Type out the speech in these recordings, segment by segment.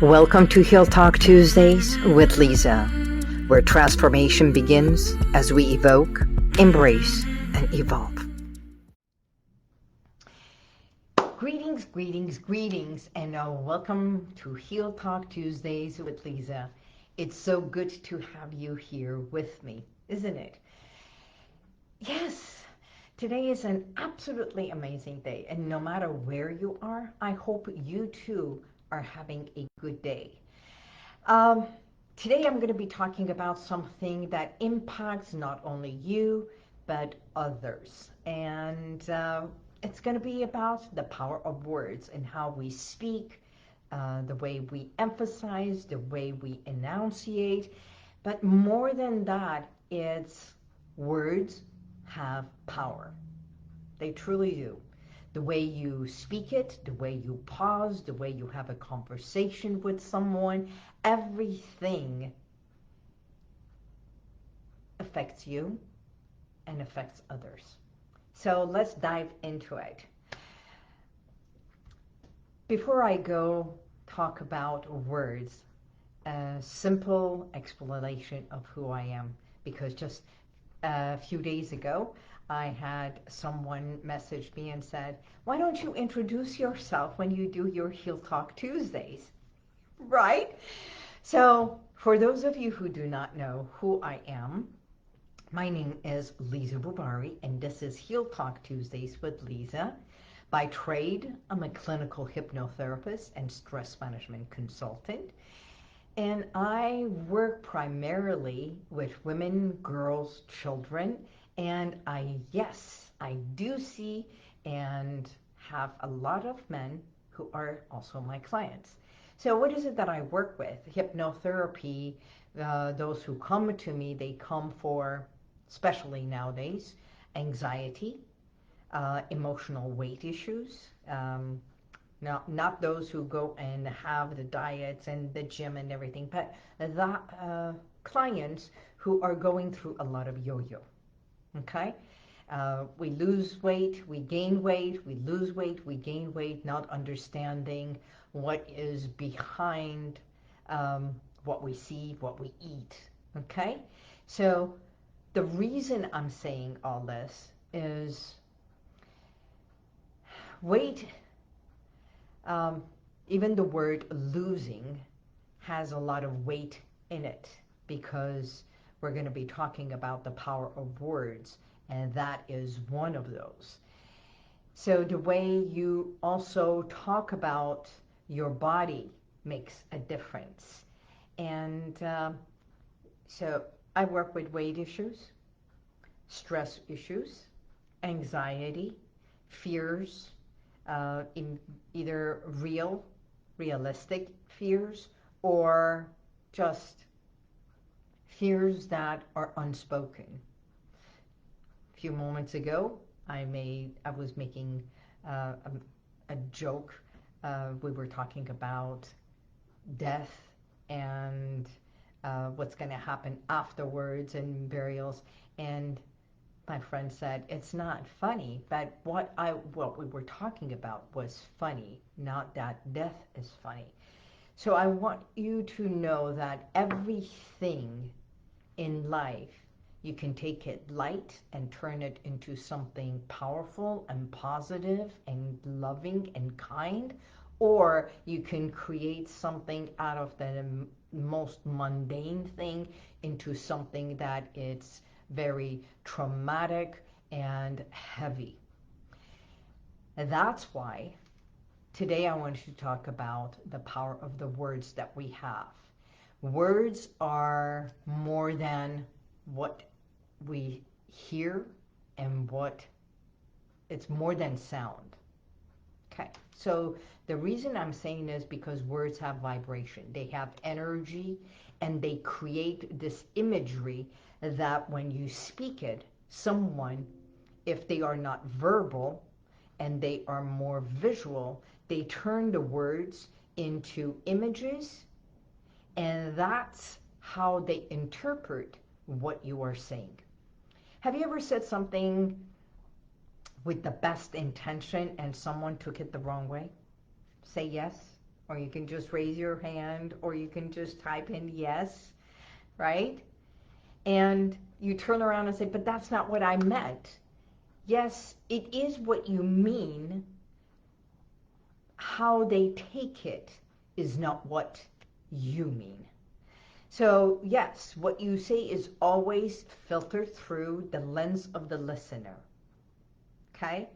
Welcome to Heal Talk Tuesdays with Liza, where transformation begins as we evoke, embrace, and evolve. Greetings, and welcome to Heal Talk Tuesdays with Liza. It's so good to have you here with me, isn't it? Yes, today is an absolutely amazing day, and no matter where you are, I hope you too are having a good day. Today I'm going to be talking about something that impacts not only you, but others. And it's going to be about the power of words and how we speak, the way we emphasize, the way we enunciate. But more than that, it's words have power. They truly do. The way you speak it, the way you pause, the way you have a conversation with someone, everything affects you and affects others. So let's dive into it. Before I go talk about words, a simple explanation of who I am, because just a few days ago, I had someone message me and said, why don't you introduce yourself when you do your Heal Talk Tuesdays? Right? So for those of you who do not know who I am, my name is Liza Boubari, and this is Heal Talk Tuesdays with Liza. By trade, I'm a clinical hypnotherapist and stress management consultant. And I work primarily with women, girls, children, and I do see and have a lot of men who are also my clients. So what is it that I work with? Hypnotherapy, those who come to me, they come for, especially nowadays, anxiety, emotional weight issues, not those who go and have the diets and the gym and everything, but the clients who are going through a lot of yo-yo, okay? We lose weight, we gain weight, we lose weight, we gain weight, not understanding what is behind what we see, what we eat, okay? So the reason I'm saying all this is weight. Even the word losing has a lot of weight in it, because we're going to be talking about the power of words, and that is one of those. So the way you also talk about your body makes a difference. And so I work with weight issues, stress issues, anxiety, fears, in either realistic fears, or just fears that are unspoken. A few moments ago, I was making a joke. We were talking about death and what's going to happen afterwards and burials, and my friend said, it's not funny, but what we were talking about was funny, not that death is funny. So I want you to know that everything in life, you can take it light and turn it into something powerful and positive and loving and kind, or you can create something out of the most mundane thing into something that it's very traumatic and heavy. And that's why today I want to talk about the power of the words that we have. Words are more than what we hear, and it's more than sound. Okay, so the reason I'm saying this is because words have vibration. They have energy, and they create this imagery that when you speak it, someone, if they are not verbal and they are more visual, they turn the words into images, and that's how they interpret what you are saying. Have you ever said something with the best intention and someone took it the wrong way? Say yes. or you can just raise your hand, or you can just type in yes, right? And you turn around and say, but that's not what I meant. Yes, it is what you mean. How they take it is not what you mean. So yes, what you say is always filtered through the lens of the listener. Okay?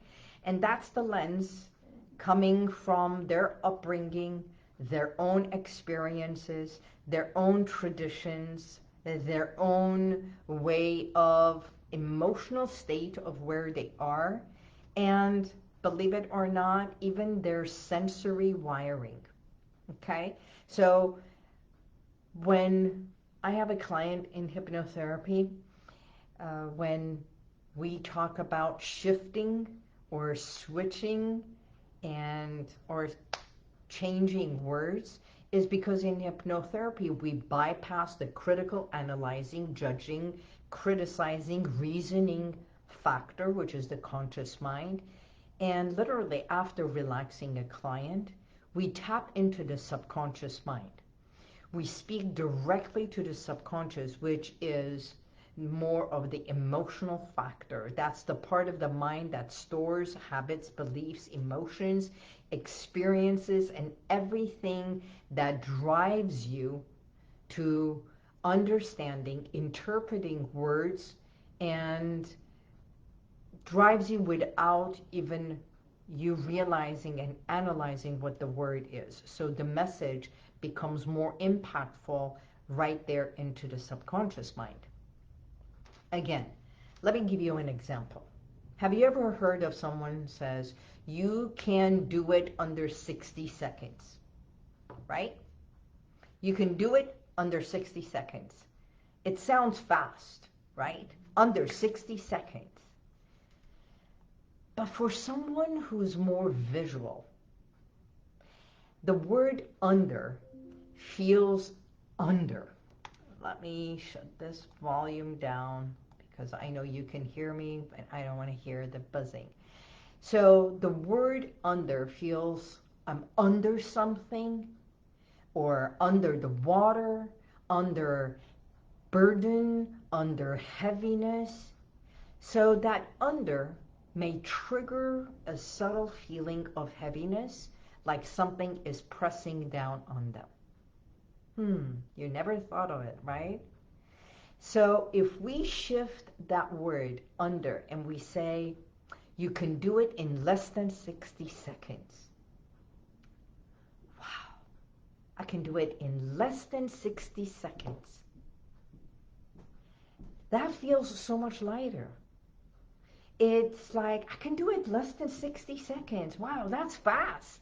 And that's the lens coming from their upbringing, their own experiences, their own traditions, their own way of emotional state of where they are, and believe it or not, even their sensory wiring. Okay? So when I have a client in hypnotherapy, when we talk about shifting or switching and or changing words, is because in hypnotherapy we bypass the critical, analyzing, judging, criticizing, reasoning factor, which is the conscious mind. And literally after relaxing a client, we tap into the subconscious mind. We speak directly to the subconscious, which is more of the emotional factor. That's the part of the mind that stores habits, beliefs, emotions, experiences, and everything that drives you to understanding, interpreting words, and drives you without even you realizing and analyzing what the word is. So the message becomes more impactful right there into the subconscious mind. Again, let me give you an example. Have you ever heard of someone says, you can do it under 60 seconds, right? You can do it under 60 seconds. It sounds fast, right? Under 60 seconds. But for someone who's more visual, the word under feels under. Let me shut this volume down because I know you can hear me, but I don't want to hear the buzzing. So the word under feels I'm under something, or under the water, under burden, under heaviness. So that under may trigger a subtle feeling of heaviness, like something is pressing down on them. You never thought of it, right? So if we shift that word under and we say, you can do it in less than 60 seconds. Wow, I can do it in less than 60 seconds. That feels so much lighter. It's like, I can do it less than 60 seconds. Wow, that's fast.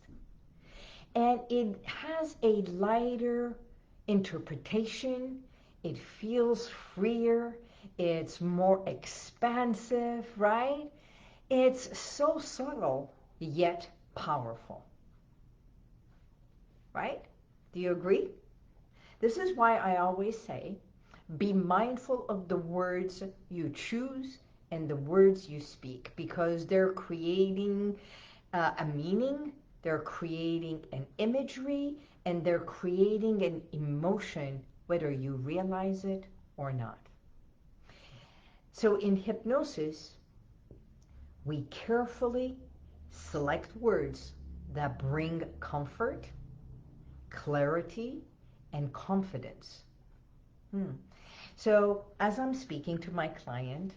And it has a lighter interpretation. It feels freer. It's more expansive, right? It's so subtle, yet powerful. Right? Do you agree? This is why I always say, be mindful of the words you choose and the words you speak, because they're creating a meaning, they're creating an imagery, and they're creating an emotion, whether you realize it or not. So in hypnosis, we carefully select words that bring comfort, clarity, and confidence. So as I'm speaking to my client,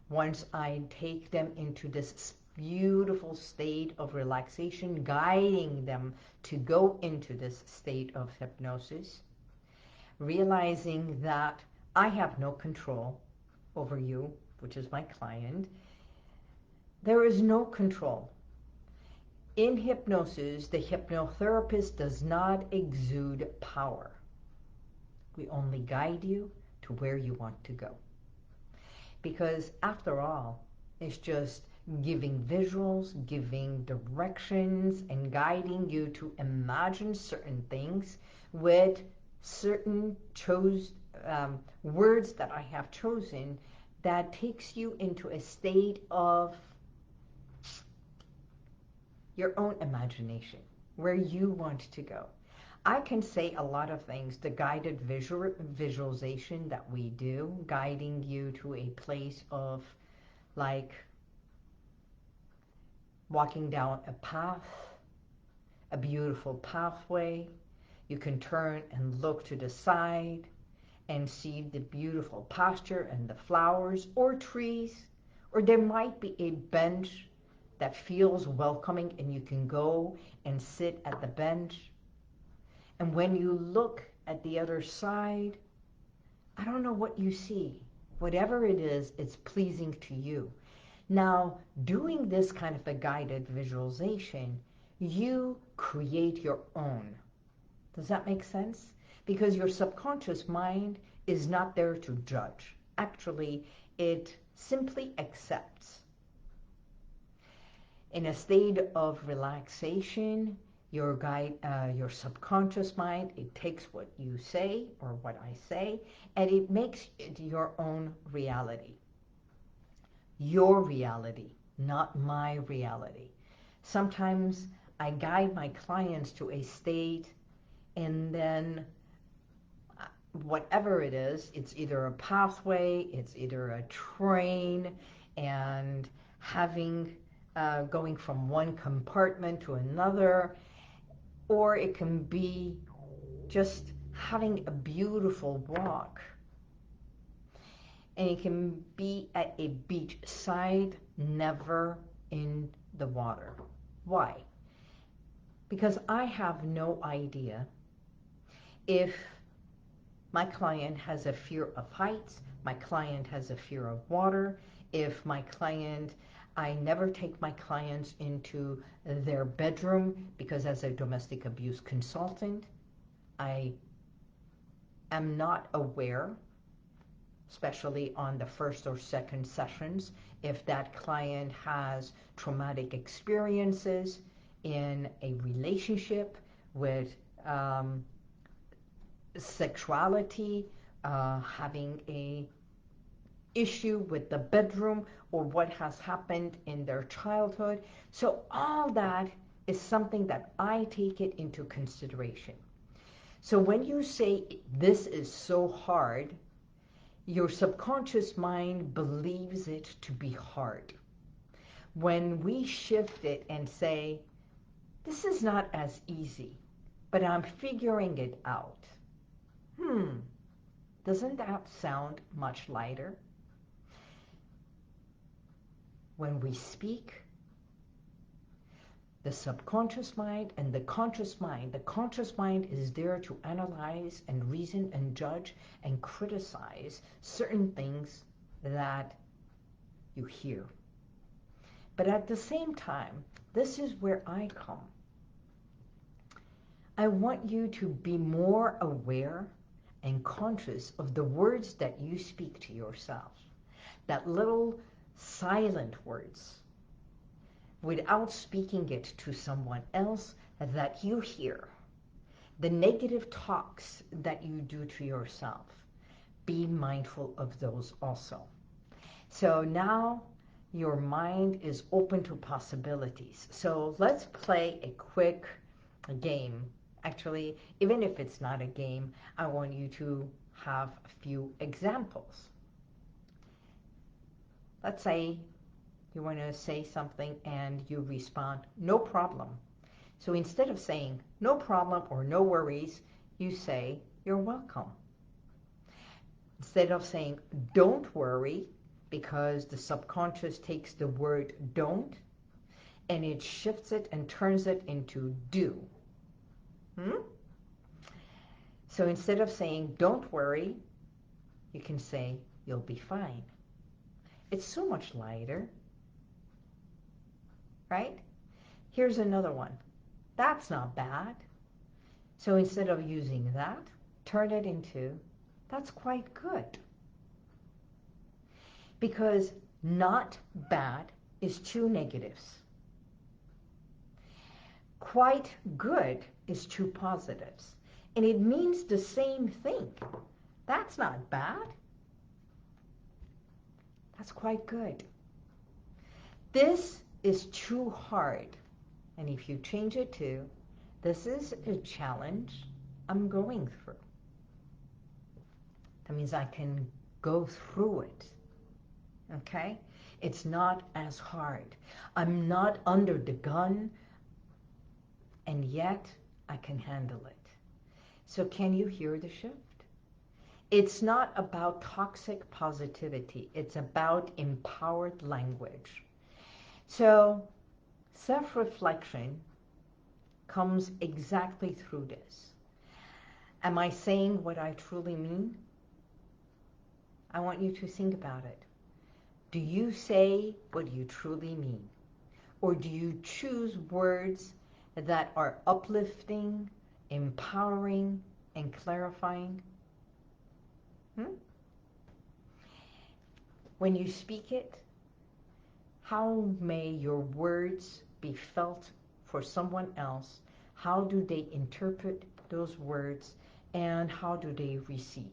once I take them into this beautiful state of relaxation, guiding them to go into this state of hypnosis, realizing that I have no control over you, which is my client. There is no control. In hypnosis, the hypnotherapist does not exude power. We only guide you to where you want to go. Because after all, it's just giving visuals, giving directions, and guiding you to imagine certain things with certain words that I have chosen that takes you into a state of your own imagination. where you want to go. I can say a lot of things. The guided visualization that we do, guiding you to a place of like walking down a path, a beautiful pathway. You can turn and look to the side and see the beautiful pasture and the flowers or trees, or there might be a bench that feels welcoming and you can go and sit at the bench. And when you look at the other side, I don't know what you see. Whatever it is, it's pleasing to you. Now, doing this kind of a guided visualization, you create your own. Does that make sense? Because your subconscious mind is not there to judge. Actually, it simply accepts. In a state of relaxation, your subconscious mind, it takes what you say or what I say, and it makes it your own reality. Your reality, not my reality. Sometimes I guide my clients to a state, and then whatever it is, it's either a pathway, it's either a train, and going from one compartment to another, or it can be just having a beautiful walk. And it can be at a beach side, never in the water. Why? Because I have no idea if my client has a fear of heights, my client has a fear of water, if I never take my clients into their bedroom because as a domestic abuse consultant, I am not aware, especially on the first or second sessions, if that client has traumatic experiences in a relationship with sexuality, having a issue with the bedroom, or what has happened in their childhood. So all that is something that I take it into consideration. So when you say this is so hard, your subconscious mind believes it to be hard. When we shift it and say, this is not as easy, but I'm figuring it out. Doesn't that sound much lighter? When we speak, the subconscious mind and the conscious mind is there to analyze and reason and judge and criticize certain things that you hear. But at the same time, this is where I come. I want you to be more aware and conscious of the words that you speak to yourself. That little silent words, without speaking it to someone else, that you hear. The negative talks that you do to yourself. Be mindful of those also. So now your mind is open to possibilities. So let's play a quick game. Actually, even if it's not a game, I want you to have a few examples. Let's say you want to say something and you respond, no problem. So instead of saying no problem or no worries, you say you're welcome. Instead of saying don't worry, because the subconscious takes the word don't and it shifts it and turns it into do. So instead of saying don't worry, you can say you'll be fine. It's so much lighter, right? Here's another one. That's not bad. So instead of using that, turn it into that's quite good. Because not bad is two negatives. Quite good is two positives. And it means the same thing. That's not bad. That's quite good. This is too hard. And if you change it to, This is a challenge I'm going through. That means I can go through it. Okay? It's not as hard. I'm not under the gun, and yet I can handle it. So can you hear the shift? It's not about toxic positivity. It's about empowered language. So self-reflection comes exactly through this. Am I saying what I truly mean? I want you to think about it. Do you say what you truly mean? Or do you choose words that are uplifting, empowering, and clarifying? When you speak it, how may your words be felt for someone else? How do they interpret those words? And how do they receive?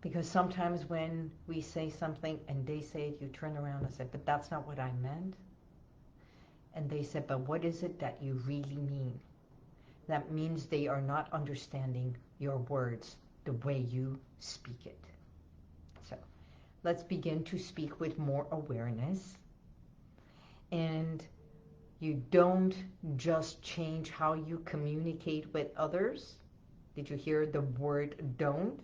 Because sometimes when we say something and they say it, you turn around and say, but that's not what I meant. And they said, but what is it that you really mean? That means they are not understanding your words the way you speak it. So let's begin to speak with more awareness. And you don't just change how you communicate with others. Did you hear the word don't?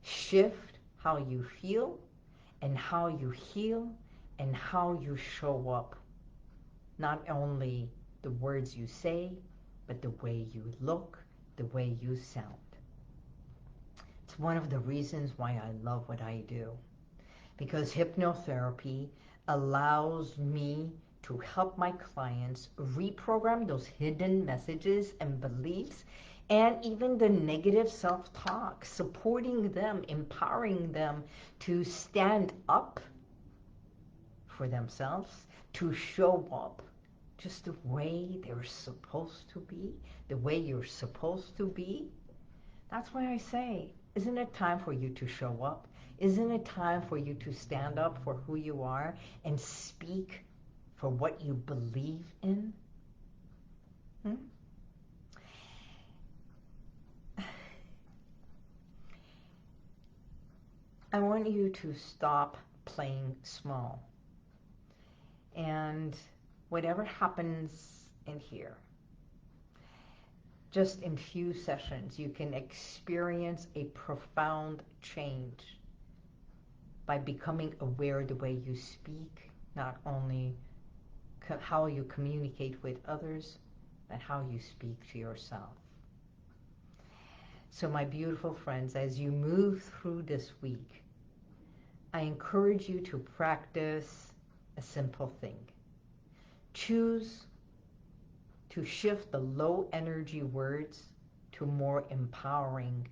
Shift how you feel and how you heal and how you show up. Not only the words you say, but the way you look, the way you sound. It's one of the reasons why I love what I do. Because hypnotherapy allows me to help my clients reprogram those hidden messages and beliefs and even the negative self-talk, supporting them, empowering them to stand up for themselves, to show up just the way they're supposed to be, the way you're supposed to be. That's why I say, isn't it time for you to show up? Isn't it time for you to stand up for who you are and speak for what you believe in? I want you to stop playing small. And whatever happens in here, just in few sessions, you can experience a profound change by becoming aware of the way you speak, not only how you communicate with others, but how you speak to yourself. So my beautiful friends, as you move through this week, I encourage you to practice a simple thing. Choose to shift the low energy words to more empowering,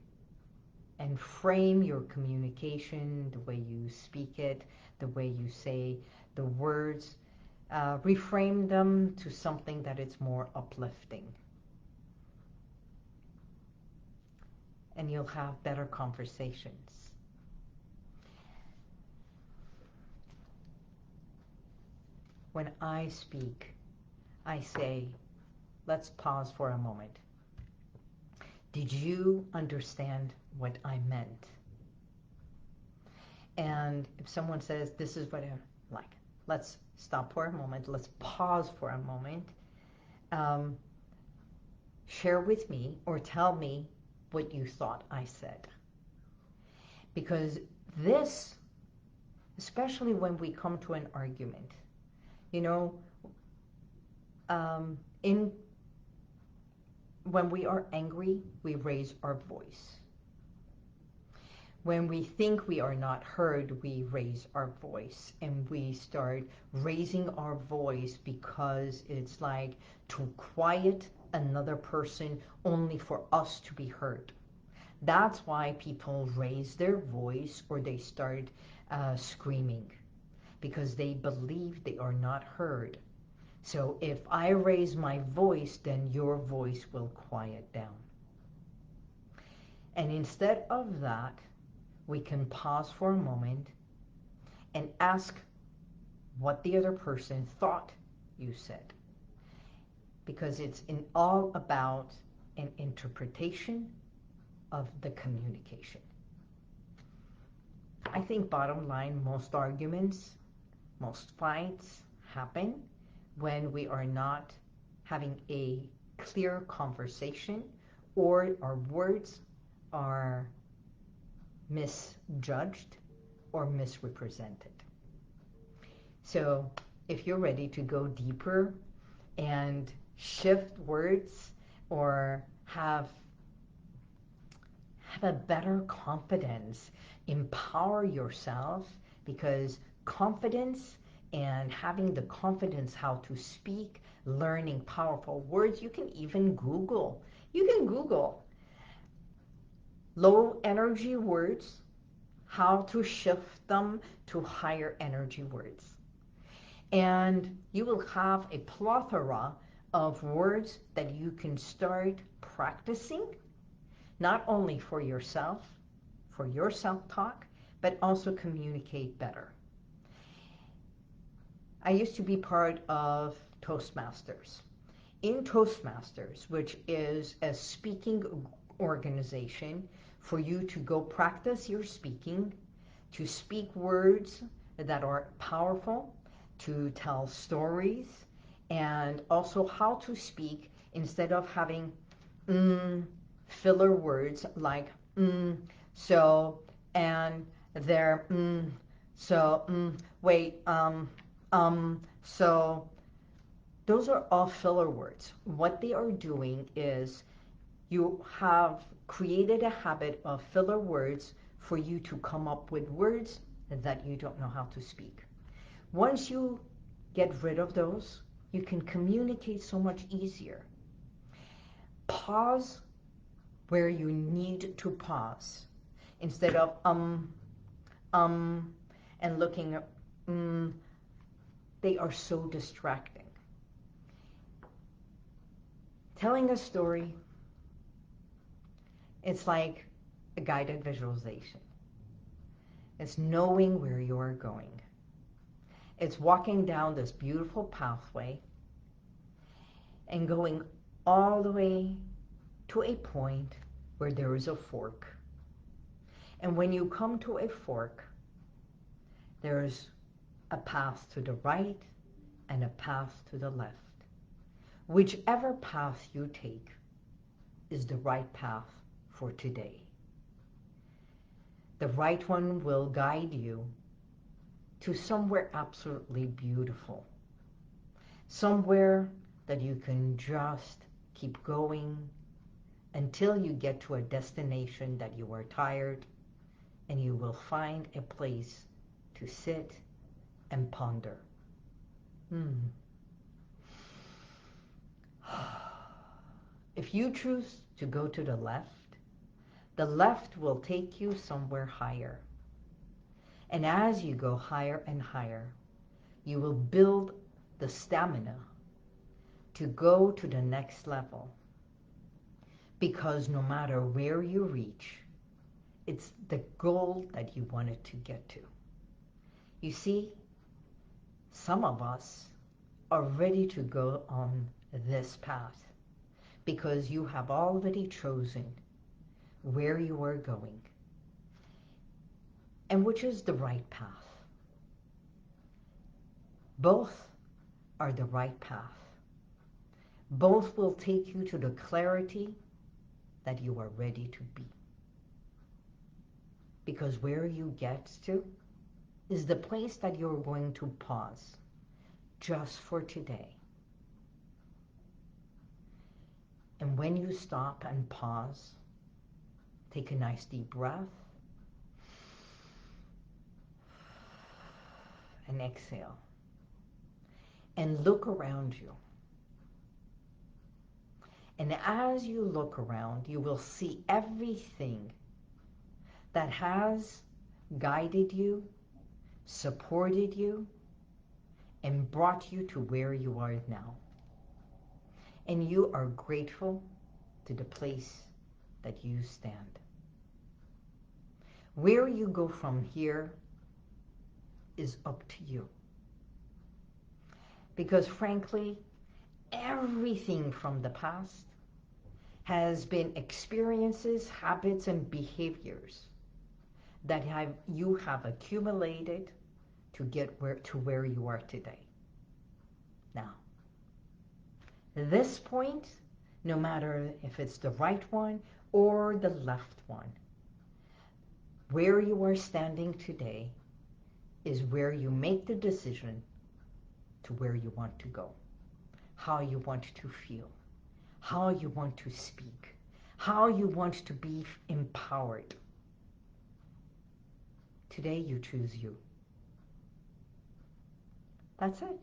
and frame your communication, the way you speak it, the way you say the words, reframe them to something that it's more uplifting. And you'll have better conversations. When I speak, I say, let's pause for a moment. Did you understand what I meant? And if someone says, this is what I like, let's stop for a moment, let's pause for a moment. Share with me or tell me what you thought I said. Because this, especially when we come to an argument, you know, when we are angry, we raise our voice. When we think we are not heard, we raise our voice, and we start raising our voice because it's like to quiet another person only for us to be heard. That's why people raise their voice or they start screaming, because they believe they are not heard. So if I raise my voice, then your voice will quiet down. And instead of that, we can pause for a moment and ask what the other person thought you said. because it's all about an interpretation of the communication. I think bottom line, most arguments, most fights happen when we are not having a clear conversation, or our words are misjudged or misrepresented. So if you're ready to go deeper and shift words or have a better confidence, empower yourself, because confidence and having the confidence how to speak, learning powerful words, you can even Google. You can Google low energy words, how to shift them to higher energy words. And you will have a plethora of words that you can start practicing, not only for yourself, for your self-talk, but also communicate better. I used to be part of Toastmasters. In Toastmasters, which is a speaking organization for you to go practice your speaking, to speak words that are powerful, to tell stories, and also how to speak instead of having filler words like so, and there, so, wait, so. Those are all filler words. What they are doing is you have created a habit of filler words for you to come up with words that you don't know how to speak. Once you get rid of those, you can communicate so much easier. Pause where you need to pause instead of and looking at they are so distracting. Telling a story, it's like a guided visualization. It's knowing where you're going. It's walking down this beautiful pathway and going all the way to a point where there is a fork. And when you come to a fork, there's a path to the right and a path to the left. Whichever path you take is the right path for today. The right one will guide you to somewhere absolutely beautiful. Somewhere that you can just keep going until you get to a destination that you are tired, and you will find a place to sit and ponder. If you choose to go to the left will take you somewhere higher. And as you go higher and higher, you will build the stamina to go to the next level. Because no matter where you reach, it's the goal that you wanted to get to. You see, some of us are ready to go on this path because you have already chosen where you are going and which is the right path. Both are the right path. Both will take you to the clarity that you are ready to be. Because where you get to is the place that you're going to pause just for today. And when you stop and pause, take a nice deep breath and exhale. And look around you. And as you look around, you will see everything that has guided you, supported you, and brought you to where you are now. And you are grateful to the place that you stand. Where you go from here is up to you. Because frankly, everything from the past has been experiences, habits, and behaviors that you have accumulated to get to where you are today. Now, this point, no matter if it's the right one or the left one, where you are standing today is where you make the decision to where you want to go, how you want to feel, how you want to speak, how you want to be empowered. Today you choose you. That's it.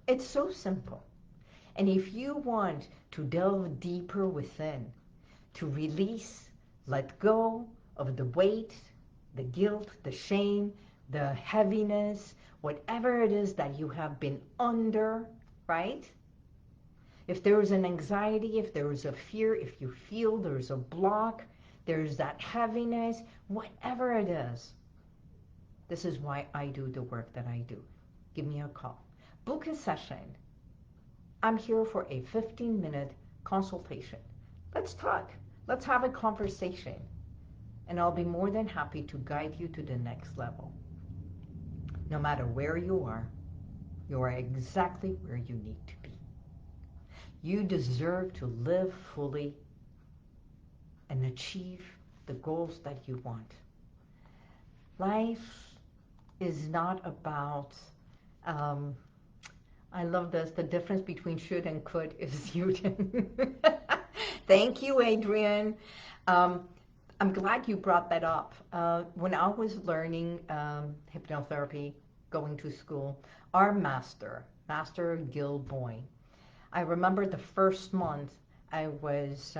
It's so simple. And if you want to delve deeper within, to release, let go of the weight, the guilt, the shame, the heaviness, whatever it is that you have been under, right? If there is an anxiety, if there is a fear, if you feel there's a block, there's that heaviness, whatever it is, this is why I do the work that I do. Give me a call. Book a session. I'm here for a 15-minute consultation. Let's talk. Let's have a conversation. And I'll be more than happy to guide you to the next level. No matter where you are exactly where you need to be. You deserve to live fully and achieve the goals that you want. Life is not about, I love this, the difference between should and could is you. Thank you, Adrian. I'm glad you brought that up. When I was learning hypnotherapy, going to school, our Master Gil Boyne, I remember the first month I was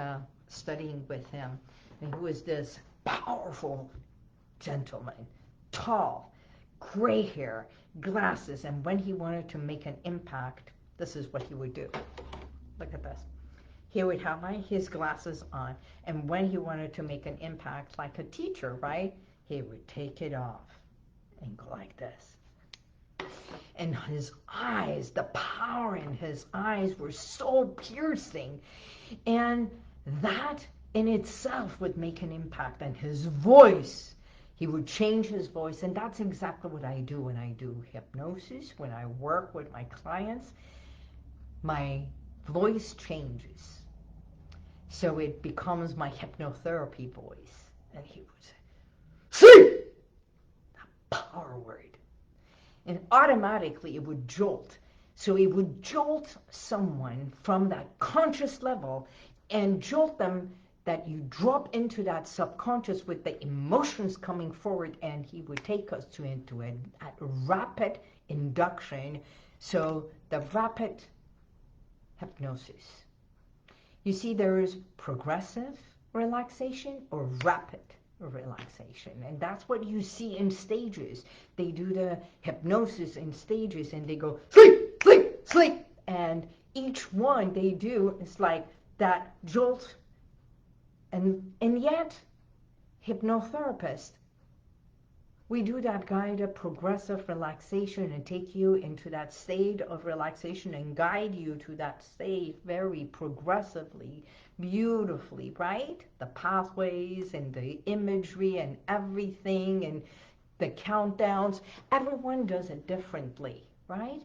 studying with him, and he was this powerful gentleman, tall, gray hair, glasses, and when he wanted to make an impact, this is what he would do. Look at this. He would have his glasses on, and when he wanted to make an impact like a teacher, right, he would take it off and go like this. And his eyes, the power in his eyes were so piercing, and that in itself would make an impact. And his voice, he would change his voice, and that's exactly what I do when I do hypnosis, when I work with my clients. My voice changes. So it becomes my hypnotherapy voice. And he would say, "See!" That power word. And automatically it would jolt. So it would jolt someone from that conscious level and jolt them that you drop into that subconscious with the emotions coming forward, and he would take us into a rapid induction. So the rapid hypnosis. You see, there is progressive relaxation or rapid relaxation, and that's what you see in stages. They do the hypnosis in stages, and they go sleep, sleep, sleep, and each one they do is like that jolt. And yet, hypnotherapists, we do that guided progressive relaxation and take you into that state of relaxation and guide you to that state very progressively, beautifully, right? The pathways and the imagery and everything and the countdowns, everyone does it differently, right?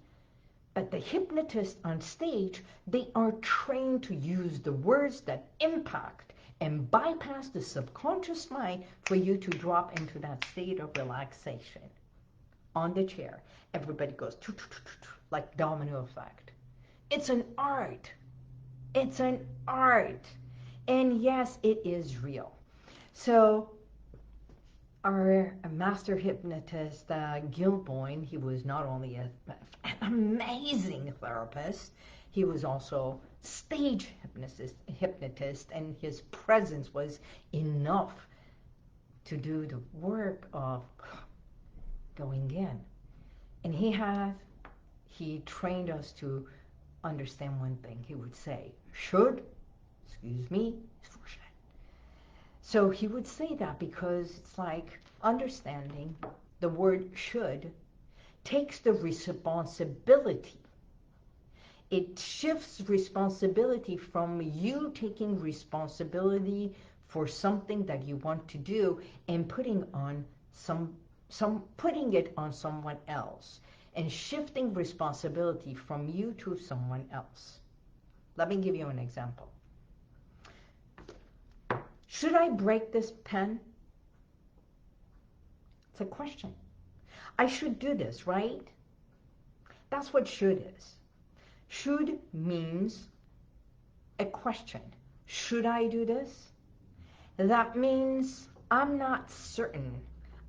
But the hypnotists on stage, they are trained to use the words that impact and bypass the subconscious mind for you to drop into that state of relaxation. On the chair, everybody goes like domino effect. It's an art. It's an art. And yes, it is real. So our master hypnotist, Gil Boyne, he was not only an amazing therapist, he was also stage hypnotist, and his presence was enough to do the work of going in. And he trained us to understand one thing. He would say, should, excuse me, so he would say that because it's like understanding the word should takes the responsibility It shifts responsibility from you taking responsibility for something that you want to do and putting it on someone else, and shifting responsibility from you to someone else. Let me give you an example. Should I break this pen? It's a question. I should do this, right? That's what should is. Should means a question. Should I do this? That means I'm not certain,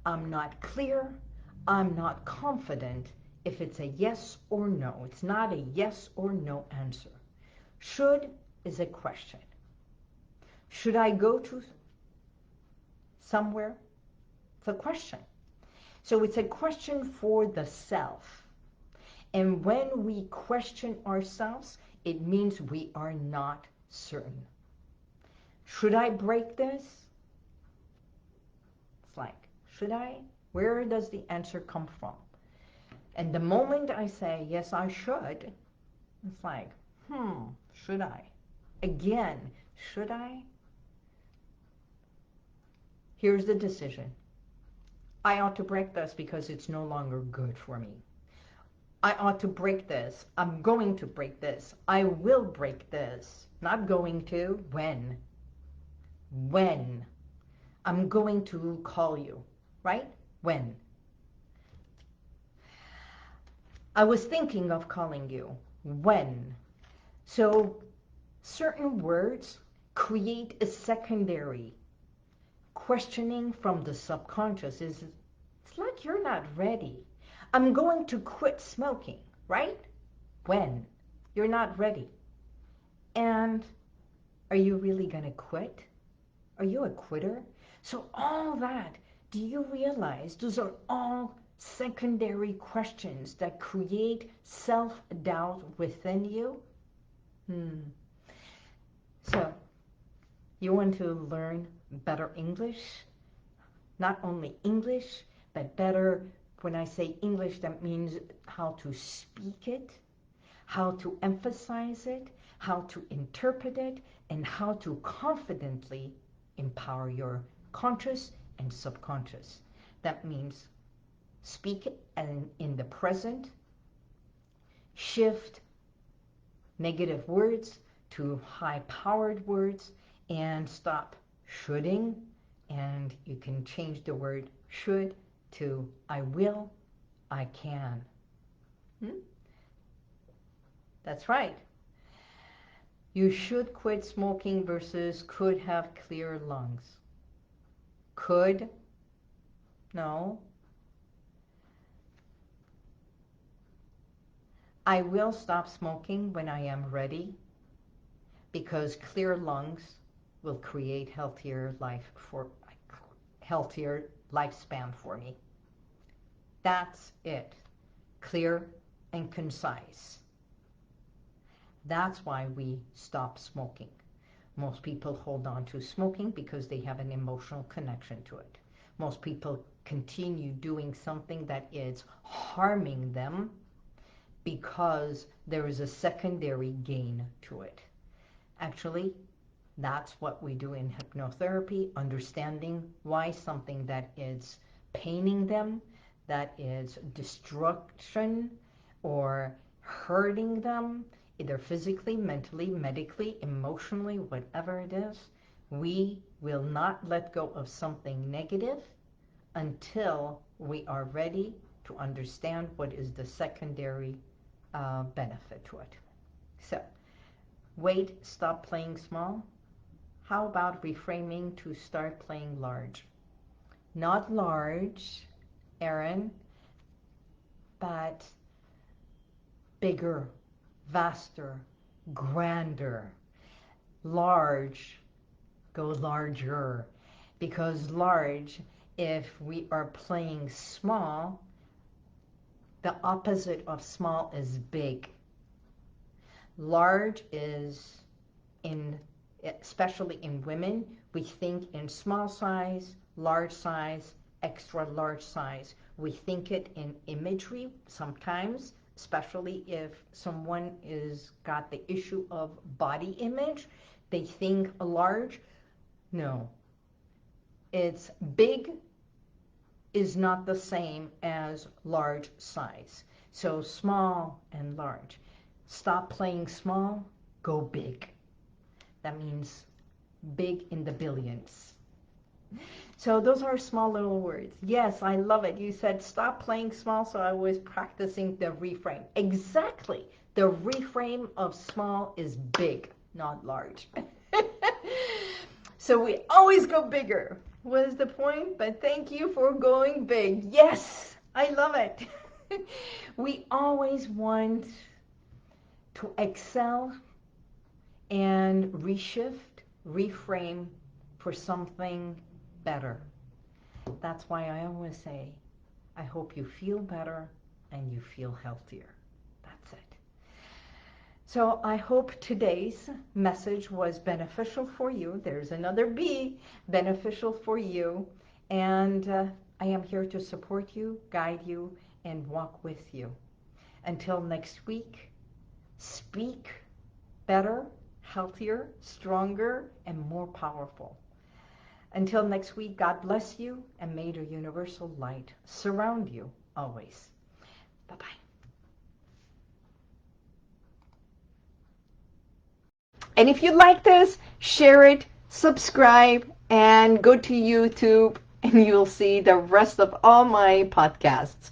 I'm not clear, I'm not confident if it's a yes or no. It's not a yes or no answer. Should is a question. Should I go to somewhere? It's a question. So it's a question for the self. And when we question ourselves, it means we are not certain. Should I break this? It's like, should I? Where does the answer come from? And the moment I say, yes, I should, it's like, should I? Again, should I? Here's the decision. I ought to break this because it's no longer good for me. I ought to break this. I'm going to break this. I will break this. Not going to. When? When? I'm going to call you. Right? When? I was thinking of calling you. When? So, certain words create a secondary questioning from the subconscious. It's like you're not ready. I'm going to quit smoking, right? When? You're not ready. And are you really going to quit? Are you a quitter? So all that, do you realize those are all secondary questions that create self-doubt within you? So, you want to learn better English? Not only English, but better. When I say English, that means how to speak it, how to emphasize it, how to interpret it, and how to confidently empower your conscious and subconscious. That means speak it in the present, shift negative words to high-powered words, and stop shoulding, and you can change the word should to I will, I can. That's right. You should quit smoking versus could have clear lungs. Could? No. I will stop smoking when I am ready, because clear lungs will create healthier lifespan for me. That's it. Clear and concise. That's why we stop smoking. Most people hold on to smoking because they have an emotional connection to it. Most people continue doing something that is harming them because there is a secondary gain to it. Actually, that's what we do in hypnotherapy, understanding why something that is paining them, that is destruction or hurting them, either physically, mentally, medically, emotionally, whatever it is, we will not let go of something negative until we are ready to understand what is the secondary benefit to it. So, wait, stop playing small. How about reframing to start playing large? Not large, Aaron, but bigger, vaster, grander. Large, go larger. Because large, if we are playing small, the opposite of small is big. Large is, especially in women, we think in small size, large size, extra large size. We think it in imagery sometimes, especially if someone is got the issue of body image, they think large. No, it's big is not the same as large size. So small and large. Stop playing small, go big. That means big in the billions. So those are small little words. Yes, I love it. You said stop playing small, so I was practicing the reframe. Exactly. The reframe of small is big, not large. So we always go bigger. What is the point? But thank you for going big. Yes, I love it. We always want to excel and reshift, reframe for something better. That's why I always say, I hope you feel better and you feel healthier. That's it. So I hope today's message was beneficial for you. There's another B, beneficial for you. And I am here to support you, guide you, and walk with you. Until next week, speak better, healthier, stronger, and more powerful. Until next week, God bless you, and may the universal light surround you always. Bye-bye. And if you like this, share it, subscribe, and go to YouTube, and you'll see the rest of all my podcasts.